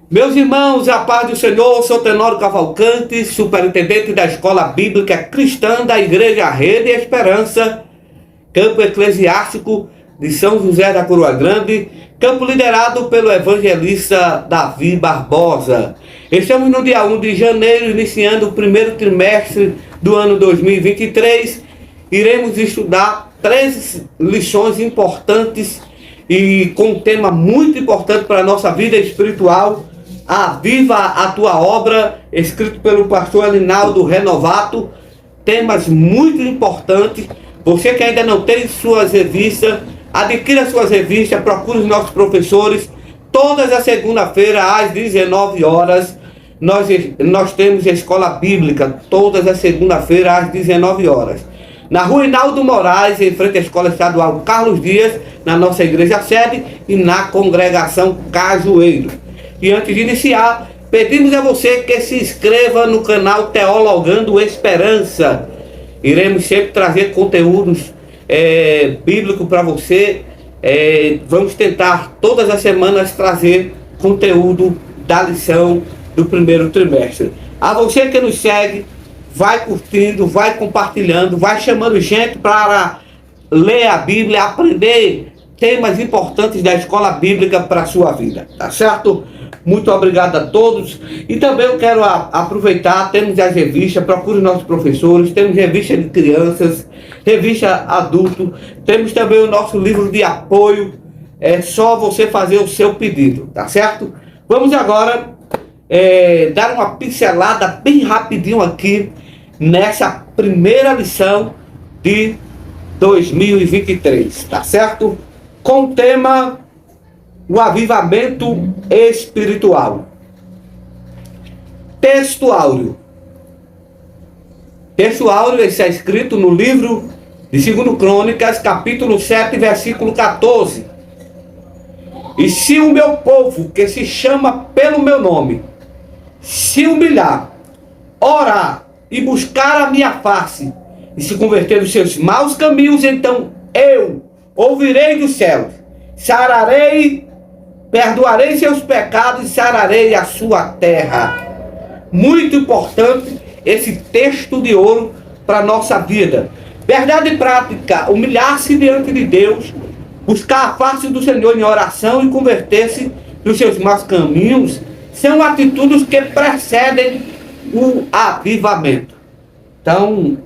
Meus irmãos, a paz do Senhor, sou Tenório Cavalcante, superintendente da Escola Bíblica Cristã da Igreja Rede Esperança, campo eclesiástico de São José da Coroa Grande, campo liderado pelo evangelista Davi Barbosa. Estamos no dia 1 de janeiro, iniciando o primeiro trimestre do ano 2023. Iremos estudar 13 lições importantes e com um tema muito importante para a nossa vida espiritual. Aviva a tua obra, escrito pelo pastor Elinaldo Renovato. Temas muito importantes. Você que ainda não tem suas revistas, adquira suas revistas, procure os nossos professores. Todas as segunda-feira às 19 horas, nós temos a Escola Bíblica, todas as segunda-feira às 19 horas. Na rua Hinaldo Moraes, em frente à Escola Estadual Carlos Dias, na nossa igreja sede e na congregação Cajueiro. E antes de iniciar, pedimos a você que se inscreva no canal Teologando Esperança. Iremos sempre trazer conteúdos bíblicos para você. Vamos tentar todas as semanas trazer conteúdo da lição do primeiro trimestre. A você que nos segue, vai curtindo, vai compartilhando, vai chamando gente para ler a Bíblia, aprender temas importantes da escola bíblica para a sua vida, tá certo? Muito obrigado a todos. E também eu quero aproveitar, temos as revistas, procure nossos professores, temos revista de crianças, revista adulto, temos também o nosso livro de apoio. É só você fazer o seu pedido, tá certo? Vamos agora dar uma pincelada bem rapidinho aqui nessa primeira lição de 2023, tá certo? Com o tema o avivamento espiritual. Texto áureo. Texto áureo está escrito no livro de 2 Crônicas, capítulo 7, versículo 14. E se o meu povo, que se chama pelo meu nome, se humilhar, orar e buscar a minha face, e se converter dos seus maus caminhos, então eu ouvirei dos céus, sararei, perdoarei seus pecados e sararei a sua terra. Muito importante esse texto de ouro para a nossa vida. Verdade prática, humilhar-se diante de Deus, buscar a face do Senhor em oração e converter-se dos seus maus caminhos, são atitudes que precedem o avivamento. Então,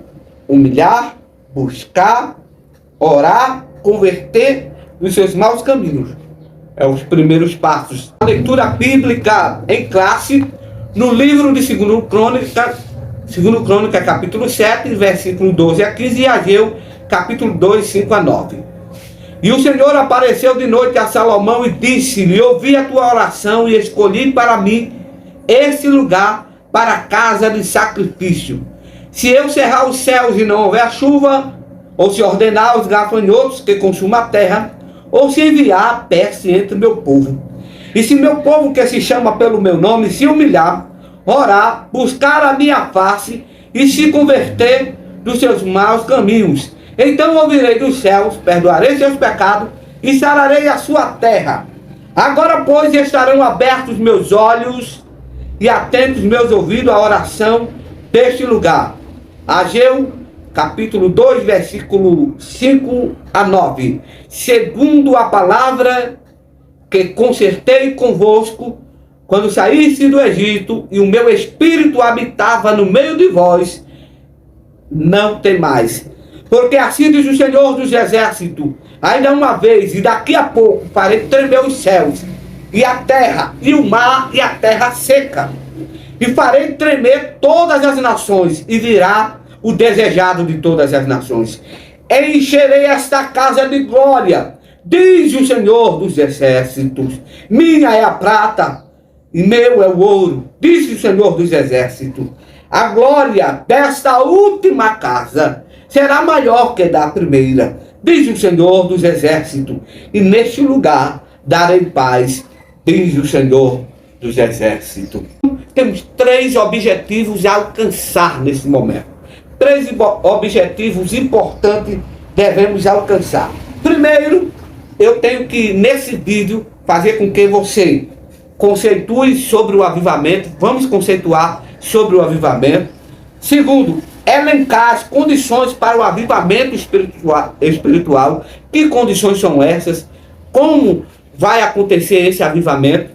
humilhar, buscar, orar, converter dos seus maus caminhos. Os primeiros passos. A leitura bíblica em classe no livro de 2 Crônica, capítulo 7, versículo 12 a 15, e Ageu, capítulo 2, 5 a 9. E o Senhor apareceu de noite a Salomão e disse-lhe: ouvi a tua oração e escolhi para mim este lugar para a casa de sacrifício. Se eu cerrar os céus e não houver chuva, ou se ordenar os gafanhotos que consumam a terra, ou se enviar a peste entre meu povo. E se meu povo que se chama pelo meu nome se humilhar, orar, buscar a minha face e se converter dos seus maus caminhos, então ouvirei dos céus, perdoarei seus pecados e sararei a sua terra. Agora, pois, estarão abertos meus olhos e atentos meus ouvidos à oração deste lugar. Ageu, capítulo 2, versículo 5 a 9. Segundo a palavra que concertei convosco, quando saísse do Egito, e o meu espírito habitava no meio de vós, não temais. Porque assim diz o Senhor dos Exércitos: ainda uma vez, e daqui a pouco, farei tremer os céus, e a terra, e o mar, e a terra seca. E farei tremer todas as nações, e virá o desejado de todas as nações. Encherei esta casa de glória, diz o Senhor dos Exércitos. Minha é a prata, e meu é o ouro, diz o Senhor dos Exércitos. A glória desta última casa será maior que da primeira, diz o Senhor dos Exércitos. E neste lugar darei paz, diz o Senhor dos Exércitos. Temos 3 objetivos a alcançar nesse momento. 3 objetivos importantes devemos alcançar. Primeiro, eu tenho que, nesse vídeo, fazer com que você conceitue sobre o avivamento. Vamos conceituar sobre o avivamento. Segundo, elencar as condições para o avivamento espiritual. Que condições são essas? Como vai acontecer esse avivamento?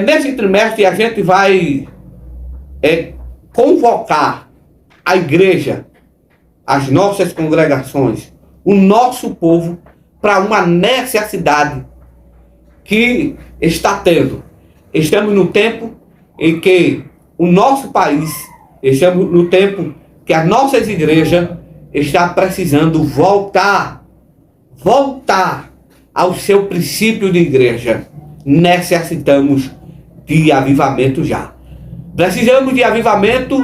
Nesse trimestre a gente vai convocar a igreja, as nossas congregações, o nosso povo, para uma necessidade que está tendo. Estamos no tempo em que o nosso país, estamos no tempo que as nossas igrejas estão precisando voltar ao seu princípio de igreja. Necessitamos de avivamento já. Precisamos de avivamento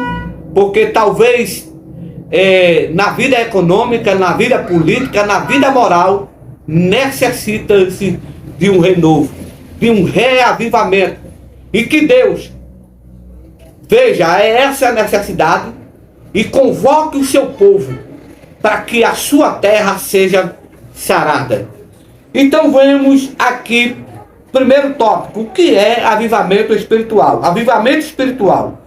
porque talvez na vida econômica, na vida política, na vida moral, necessita-se de um renovo, de um reavivamento. E que Deus veja essa necessidade e convoque o seu povo para que a sua terra seja sarada. Então vemos aqui, primeiro tópico, o que é avivamento espiritual? Avivamento espiritual.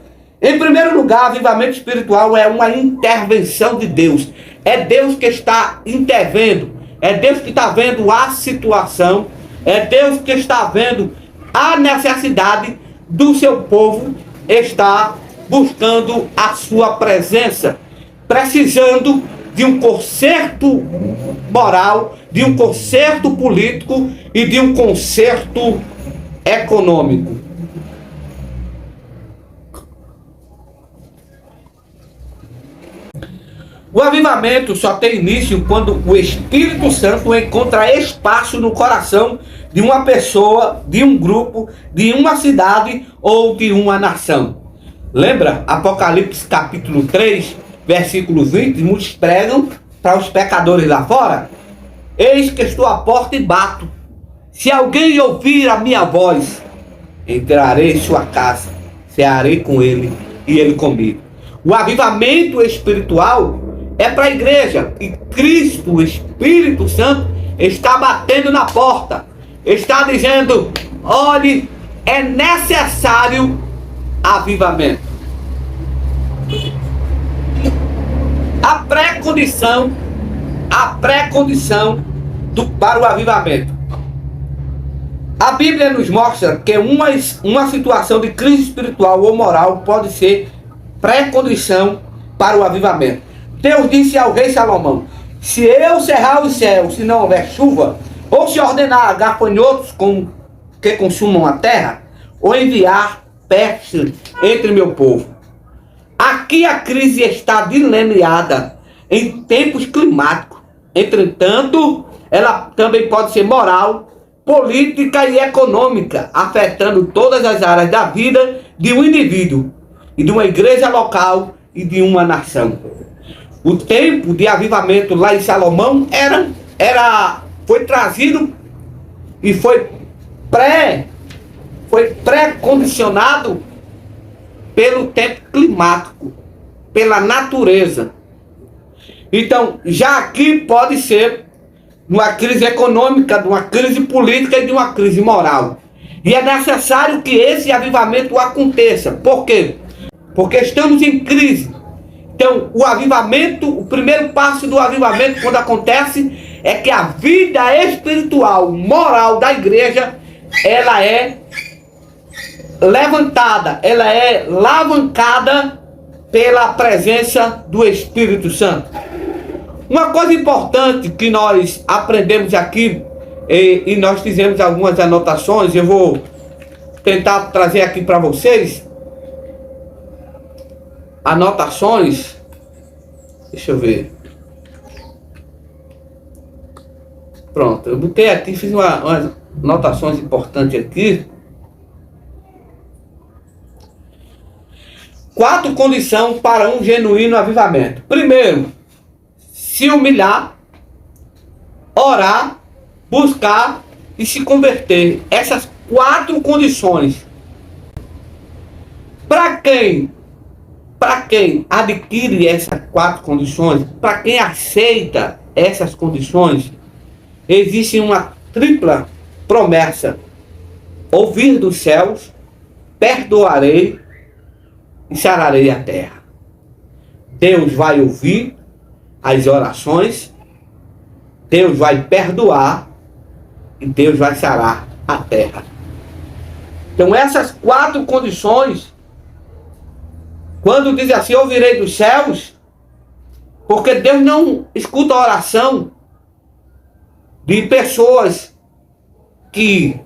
Em primeiro lugar, avivamento espiritual é uma intervenção de Deus. É Deus que está intervendo. É Deus que está vendo a situação. É Deus que está vendo a necessidade do seu povo estar buscando a sua presença, precisando de um conserto moral, de um conserto político e de um conserto econômico. O avivamento só tem início quando o Espírito Santo encontra espaço no coração de uma pessoa, de um grupo, de uma cidade ou de uma nação. Lembra? Apocalipse capítulo 3, versículo 20, muitos pregam para os pecadores lá fora: eis que estou à porta e bato. Se alguém ouvir a minha voz, entrarei em sua casa, cearei com ele e ele comigo. O avivamento espiritual é para a igreja. E Cristo, o Espírito Santo, está batendo na porta. Está dizendo: olhe, é necessário avivamento. A pré-condição para o avivamento. A Bíblia nos mostra que uma situação de crise espiritual ou moral pode ser pré-condição para o avivamento. Deus disse ao rei Salomão: se eu cerrar os céus, se não houver chuva, ou se ordenar gafanhotos que consumam a terra, ou enviar peste entre meu povo. Aqui a crise está delineada em tempos climáticos. Entretanto, ela também pode ser moral, política e econômica, afetando todas as áreas da vida de um indivíduo, e de uma igreja local e de uma nação. O tempo de avivamento lá em Salomão foi trazido e foi pré-condicionado pelo tempo climático, pela natureza. Então, já aqui pode ser uma crise econômica, de uma crise política e de uma crise moral. E é necessário que esse avivamento aconteça. Por quê? Porque estamos em crise. Então, o avivamento, o primeiro passo do avivamento, quando acontece, é que a vida espiritual, moral da igreja, ela é levantada, ela é alavancada pela presença do Espírito Santo. Uma coisa importante que nós aprendemos aqui, e nós fizemos algumas anotações, eu vou tentar trazer aqui para vocês. Anotações, deixa eu ver. Pronto, eu botei aqui, fiz umas anotações importantes aqui. 4 condições para um genuíno avivamento. Primeiro, se humilhar, orar, buscar e se converter. Essas 4 condições. Para quem adquire essas 4 condições, para quem aceita essas condições, existe uma tripla promessa ouvir dos céus, perdoarei e sararei a terra. Deus vai ouvir as orações, Deus vai perdoar e Deus vai sarar a terra. Então essas 4 condições, quando diz assim, ouvirei dos céus, porque Deus não escuta a oração de pessoas que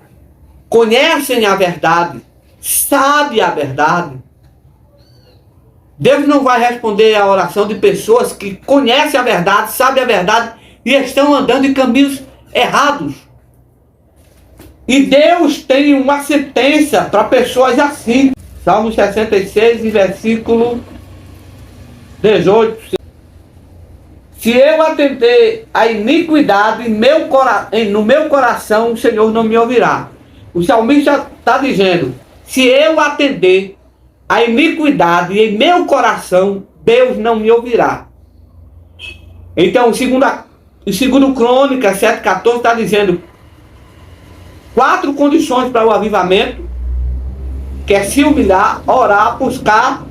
conhecem a verdade, sabem a verdade. Deus não vai responder a oração de pessoas que conhecem a verdade, sabem a verdade e estão andando em caminhos errados. E Deus tem uma sentença para pessoas assim. Salmo 66, versículo 18. Se eu atender a iniquidade no meu coração, o Senhor não me ouvirá. O salmista está dizendo, se eu atender a iniquidade em meu coração, Deus não me ouvirá. Então, segundo Crônicas 7,14 está dizendo 4 condições para o avivamento, que é se humilhar, orar, buscar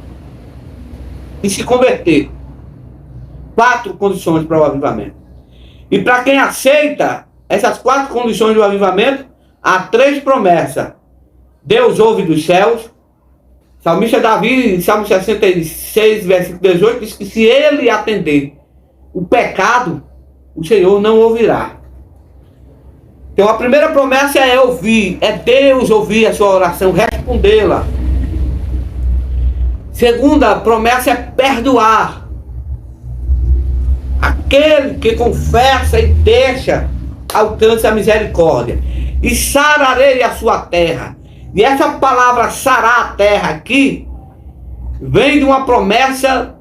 e se converter. 4 condições para o avivamento. E para quem aceita essas 4 condições do avivamento, há 3 promessas. Deus ouve dos céus. Salmista Davi, em Salmo 66, versículo 18, diz que se ele atender o pecado, o Senhor não ouvirá. Então a primeira promessa é ouvir, é Deus ouvir a sua oração, respondê-la. Segunda promessa é perdoar. Aquele que confessa e deixa, alcança a misericórdia. E sararei a sua terra. E essa palavra sarar a terra aqui vem de uma promessa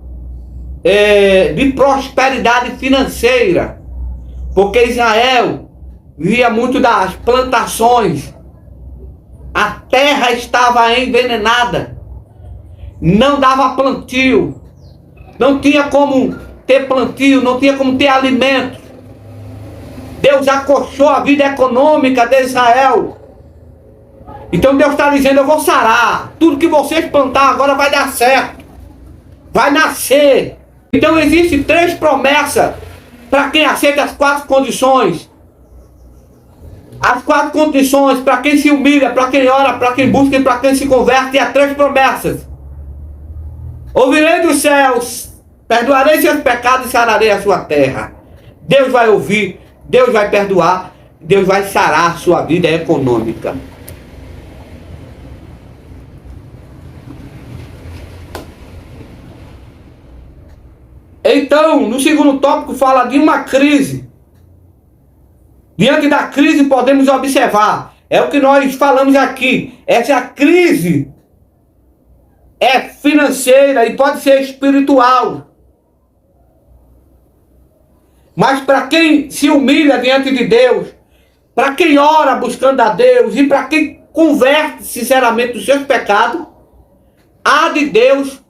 de prosperidade financeira. Porque Israel via muito das plantações. A terra estava envenenada. Não dava plantio. Não tinha como ter plantio, não tinha como ter alimento. Deus acolchou a vida econômica de Israel. Então Deus está dizendo, eu vou sarar. Tudo que vocês plantar agora vai dar certo. Vai nascer. Então existem 3 promessas para quem aceita as 4 condições. As 4 condições para quem se humilha, para quem ora, para quem busca e para quem se converte. E há 3 promessas. Ouvirei dos céus, perdoarei seus pecados e sararei a sua terra. Deus vai ouvir, Deus vai perdoar, Deus vai sarar a sua vida econômica. Então, no segundo tópico fala de uma crise. Diante da crise podemos observar, é o que nós falamos aqui, essa crise é financeira e pode ser espiritual. Mas para quem se humilha diante de Deus, para quem ora buscando a Deus e para quem converte sinceramente os seus pecados, há de Deus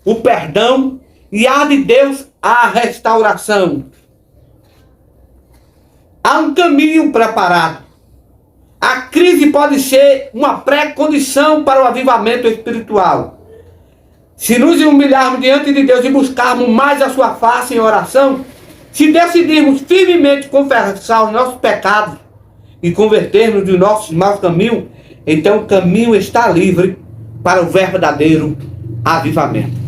o perdão e há de Deus a restauração. Há um caminho preparado. A crise pode ser uma pré-condição para o avivamento espiritual. Se nos humilharmos diante de Deus e buscarmos mais a sua face em oração, se decidirmos firmemente confessar os nossos pecados e convertermos dos nossos maus caminhos, então o caminho está livre para o verdadeiro avivamento.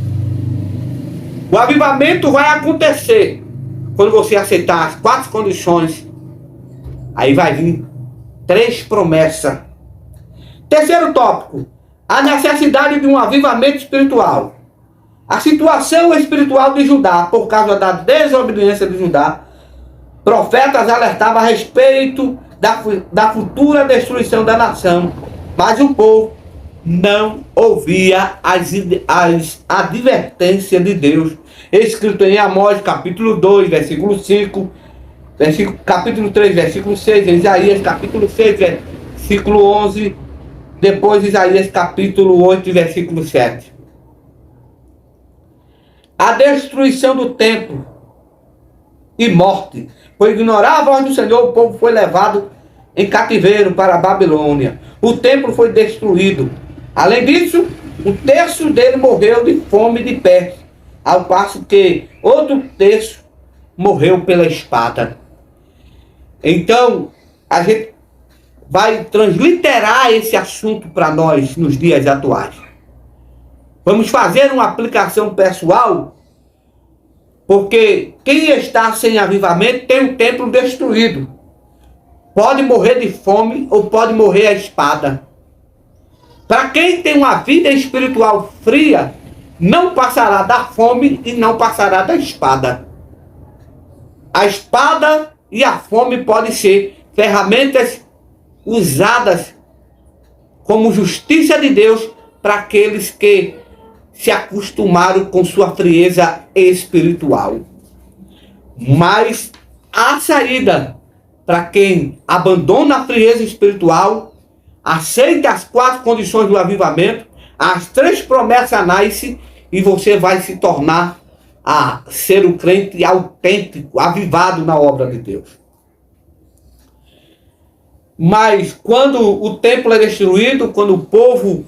O avivamento vai acontecer quando você aceitar as 4 condições. Aí vai vir 3 promessas. Terceiro tópico, a necessidade de um avivamento espiritual. A situação espiritual de Judá, por causa da desobediência de Judá, profetas alertavam a respeito da futura destruição da nação, mas o povo não ouvia as advertências de Deus, escrito em Amós capítulo 2, versículo 5, capítulo 3, versículo 6, Isaías capítulo 6, versículo 11, depois Isaías capítulo 8, versículo 7. A destruição do templo e morte. Por ignorar a voz do Senhor, o povo foi levado em cativeiro para a Babilônia. O templo foi destruído. Além disso, um terço dele morreu de fome de pé, ao passo que outro terço morreu pela espada. Então, a gente vai transliterar esse assunto para nós nos dias atuais. Vamos fazer uma aplicação pessoal, porque quem está sem avivamento tem o templo destruído. Pode morrer de fome ou pode morrer à espada. Para quem tem uma vida espiritual fria, não passará da fome e não passará da espada. A espada e a fome podem ser ferramentas usadas como justiça de Deus para aqueles que se acostumaram com sua frieza espiritual. Mas a saída para quem abandona a frieza espiritual, aceita as 4 condições do avivamento, as 3 promessas nascem e você vai se tornar a ser um crente autêntico, avivado na obra de Deus. Mas quando o templo é destruído, quando o povo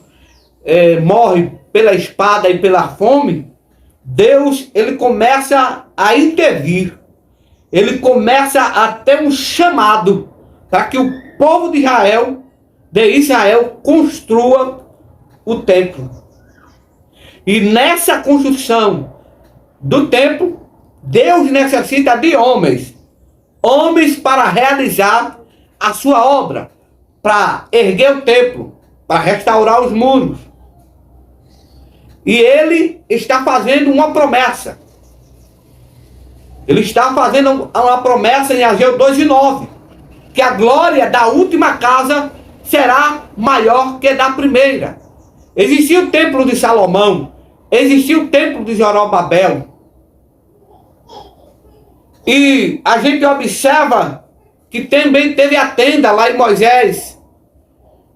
morre pela espada e pela fome, Deus ele começa a intervir. Ele começa a ter um chamado para que o povo de Israel construa o templo. E nessa construção do templo, Deus necessita de homens para realizar a sua obra, para erguer o templo, para restaurar os muros. E ele está fazendo uma promessa. Ele está fazendo uma promessa em Ageu 2:9, que a glória da última casa será maior que da primeira. Existia o templo de Salomão, existia o templo de Zorobabel. E a gente observa que também teve a tenda lá em Moisés.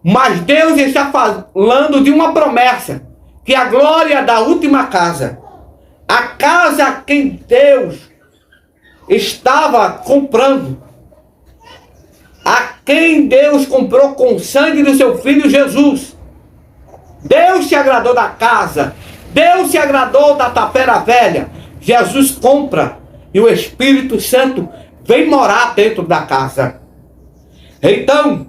Mas Deus está falando de uma promessa, que a glória da última casa, a casa a quem Deus estava comprando, a quem Deus comprou com o sangue do seu Filho Jesus. Deus se agradou da casa, Deus se agradou da tapera velha. Jesus compra e o Espírito Santo vem morar dentro da casa. Então,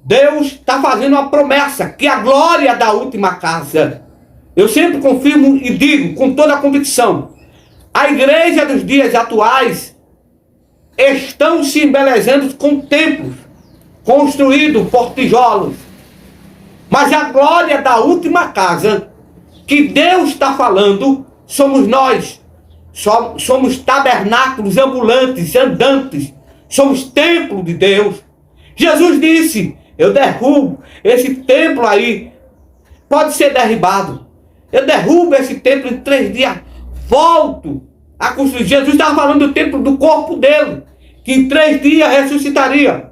Deus está fazendo uma promessa, que a glória da última casa. Eu sempre confirmo e digo com toda a convicção, a igreja dos dias atuais estão se embelezando com templos construídos por tijolos. Mas a glória da última casa que Deus está falando somos nós. Somos tabernáculos ambulantes, andantes. Somos templo de Deus. Jesus disse, eu derrubo esse templo aí. Pode ser derribado. Eu derrubo esse templo em 3 dias. Volto a construir. Jesus estava falando do templo do corpo dele, que em 3 dias ressuscitaria.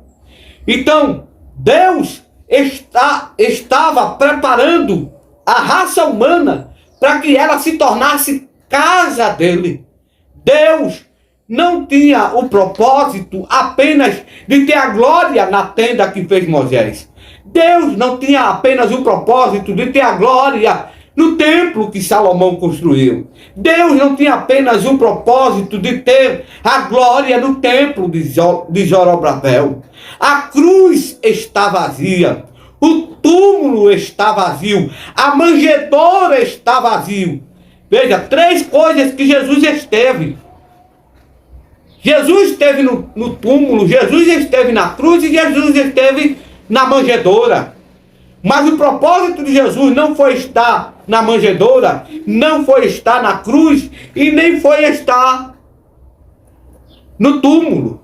Então, Deus estava preparando a raça humana para que ela se tornasse casa dele. Deus não tinha o propósito apenas de ter a glória na tenda que fez Moisés. Deus não tinha apenas o propósito de ter a glória no templo que Salomão construiu. Deus não tinha apenas o propósito de ter a glória no templo de Zorobabel. A cruz está vazia, o túmulo está vazio, a manjedoura está vazio. Veja, 3 coisas que Jesus esteve. Jesus esteve no túmulo, Jesus esteve na cruz e Jesus esteve na manjedoura. Mas o propósito de Jesus não foi estar na manjedoura, não foi estar na cruz e nem foi estar no túmulo.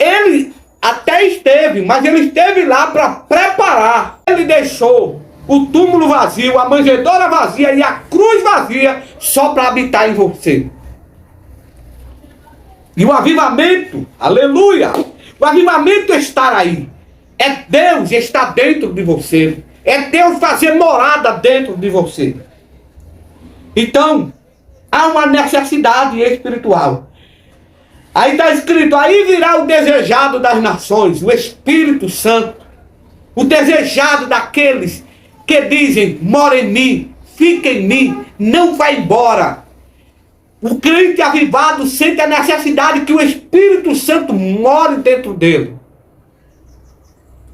Ele até esteve, mas ele esteve lá para preparar. Ele deixou o túmulo vazio, a manjedoura vazia e a cruz vazia só para habitar em você. E o avivamento, aleluia, o avivamento está aí. É Deus estar dentro de você. É Deus fazer morada dentro de você. Então, há uma necessidade espiritual. Aí está escrito, aí virá o desejado das nações, o Espírito Santo, o desejado daqueles que dizem, mora em mim, fica em mim, não vai embora. O crente avivado sente a necessidade que o Espírito Santo more dentro dele.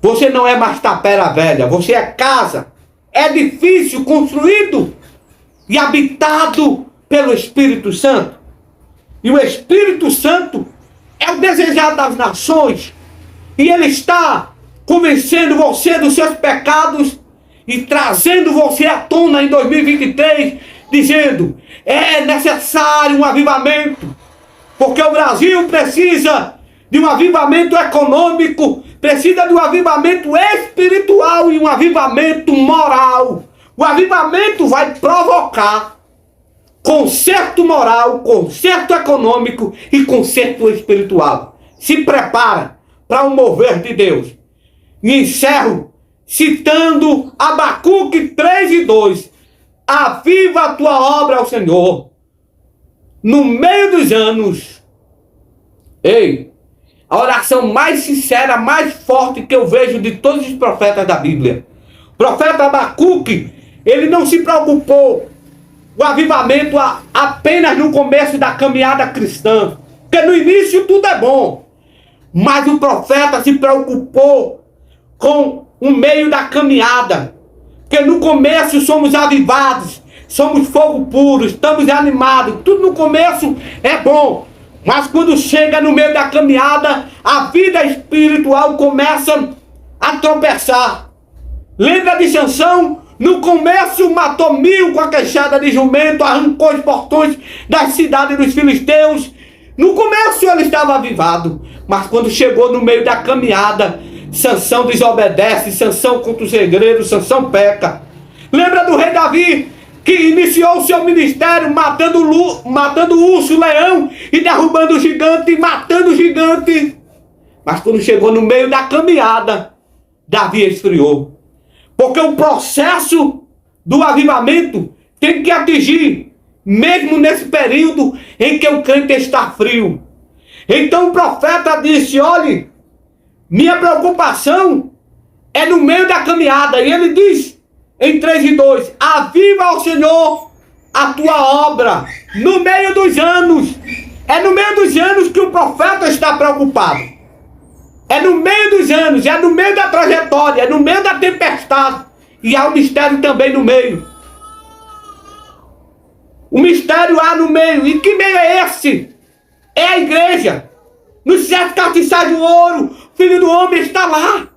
Você não é mais tapera velha, você é casa, edifício construído e habitado pelo Espírito Santo. E o Espírito Santo é o desejado das nações. E ele está convencendo você dos seus pecados e trazendo você à tona em 2023, dizendo, é necessário um avivamento, porque o Brasil precisa de um avivamento econômico, precisa de um avivamento espiritual e um avivamento moral. O avivamento vai provocar conserto moral, conserto econômico e conserto espiritual. Se prepara para um mover de Deus. E encerro citando Abacuque 3:2. Aviva a tua obra ao Senhor no meio dos anos. Ei, a oração mais sincera, mais forte que eu vejo de todos os profetas da Bíblia. O profeta Abacuque, ele não se preocupou o avivamento apenas no começo da caminhada cristã, porque no início tudo é bom, mas o profeta se preocupou com o meio da caminhada, porque no começo somos avivados, somos fogo puro, estamos animados, tudo no começo é bom, mas quando chega no meio da caminhada, a vida espiritual começa a tropeçar. Lembra de Sansão? No começo matou 1000 com a queixada de jumento, arrancou os portões das cidades dos filisteus. No começo ele estava avivado, mas quando chegou no meio da caminhada, Sansão desobedece, Sansão contra os segredos, Sansão peca. Lembra do rei Davi, que iniciou o seu ministério matando o urso, o leão, e derrubando o gigante, e matando o gigante. Mas quando chegou no meio da caminhada, Davi esfriou. Porque o processo do avivamento tem que atingir, mesmo nesse período em que o crente está frio. Então o profeta disse, olhe, minha preocupação é no meio da caminhada. E ele diz, em 3:2, aviva ao Senhor a tua obra no meio dos anos. É no meio dos anos que o profeta está preocupado. É no meio dos anos, é no meio da trajetória, é no meio da tempestade. E há o mistério também no meio. O mistério há no meio. E que meio é esse? É a igreja. Nos 7 castiçais do ouro, o Filho do Homem está lá.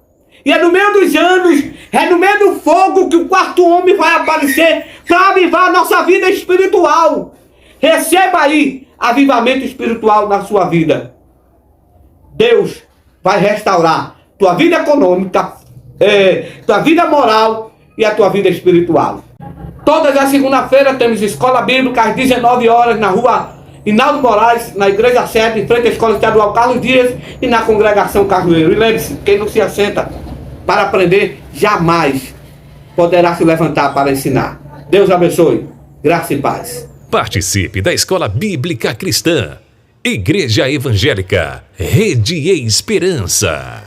E é no meio dos anos, é no meio do fogo que o 4º homem vai aparecer para avivar a nossa vida espiritual. Receba aí avivamento espiritual na sua vida. Deus vai restaurar tua vida econômica, tua vida moral e a tua vida espiritual. Todas as segunda-feiras temos escola bíblica às 19 horas na rua Hinaldo Moraes, na igreja sede, em frente à escola estadual Carlos Dias e na congregação Carvoeiro. E lembre-se, quem não se assenta para aprender, jamais poderá se levantar para ensinar. Deus abençoe. Graça e paz. Participe da Escola Bíblica Cristã. Igreja Evangélica, Rede Esperança.